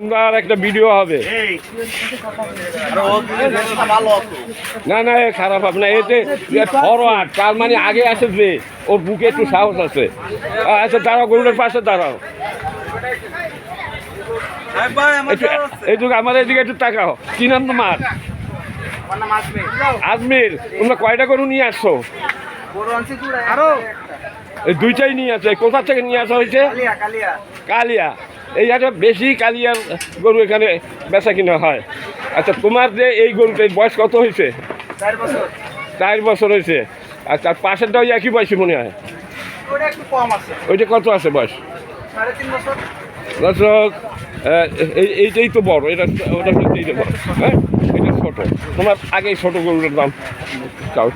সুন্দর একটা ভিডিও হবে। না না এ খারাপ হবে না, এতে ফরওয়ার্ড, তার মানে আগে আছে যে ওর বুকে একটু সাহস আছে। আচ্ছা দাঁড়াও, গরুটার পাশে দাঁড়াও, এইটুকু আমার এদিকে একটু তাকাও। কি নাম তোমার? আজমির। তোমরা কয়টা গরু নিয়ে আসছো? এই দুইটাই নিয়ে আসছো। কোথা থেকে নিয়ে আসা হয়েছে? কালিয়া। এই একটা বেশি কালিয়ার গরু এখানে বেচা কিনা হয়। আচ্ছা তোমার যে এই গরুটার বয়স কত হয়েছে? 4 বছর হয়েছে। আর তার পাশেরটাও একই বয়সী মনে হয়। ওইটা কত আছে বয়স? 3.5 বছর। দর্শক এইটাই তো বড়, এটা ওটা এইটা বড়, হ্যাঁ এটা ছোটো। তোমার আগে ছোট গরুটার দাম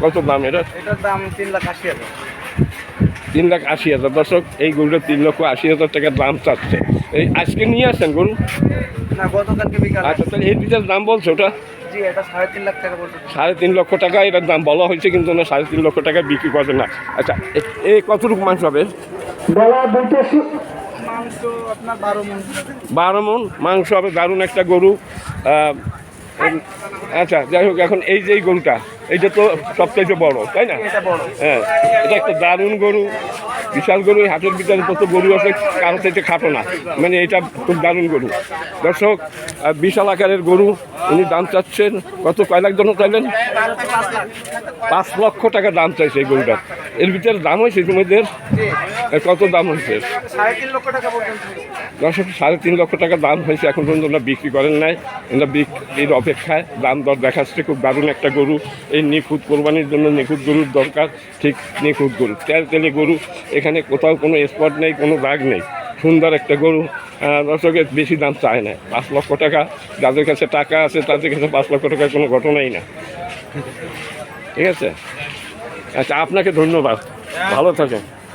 কত দাম? এটার দাম 3,80,000। 3,80,000। দর্শক এই গরুটা 3,80,000 টাকার দাম চাচ্ছে। এই আজকে নিয়ে আসছেন গরু? না, গতকালকে বিকালে। আচ্ছা তাহলে এই দুইটার দাম বলছো ওটা? জি, এটা 3.5 লাখ টাকা পড়ছে। 3.5 লক্ষ টাকা এটার দাম বলা হয়েছে, কিন্তু না 3.5 লক্ষ টাকা বিক্রি করবে না। আচ্ছা এই কতটুকু মাংস হবে? মাংস আপনার 12 মণ। 12 মণ মাংস হবে। দারুণ একটা গরু। আচ্ছা যাই হোক, এখন এই যে গরুটা, এইটা তো সবচাইতে বড়, তাই না? এটা বড়। হ্যাঁ, এটা একটা দারুণ গরু, বিশাল গরু। হাটের ভিতরে কত গরু আছে, কারো চাইতে খাটো না, মানে এটা খুব দারুণ গরু। দর্শক বিশাল আকারের গরু, উনি দাম চাচ্ছেন কত? কয় লাখ জন্য চাইলেন? 5 লক্ষ টাকা দাম চাইছে এই গরুটার। এর ভিতরে দাম হয়েছে তোমাদের কত দাম হয়েছে? 3.5 লক্ষ টাকা পর্যন্ত। দর্শক 3.5 লক্ষ টাকা দাম হয়েছে, এখন পর্যন্ত ওরা বিক্রি করেন নাই। ওরা বিক্রির অপেক্ষায় দাম দর দেখাচ্ছে। খুব দারুণ একটা গরু। এই নিখুঁত কোরবানির জন্য নিখুঁত গরুর দরকার, ঠিক নিখুঁত গরু, তেলে গরু। এখানে কোথাও কোনো স্পট নেই, কোনো দাগ নেই, সুন্দর একটা গরু। দর্শকের বেশি দাম চায় না। 5 লক্ষ টাকা, যাদের কাছে টাকা আছে তাদের কাছে 5 লক্ষ টাকার কোনো ঘটনাই না। ঠিক আছে, আচ্ছা আপনাকে ধন্যবাদ, ভালো থাকেন।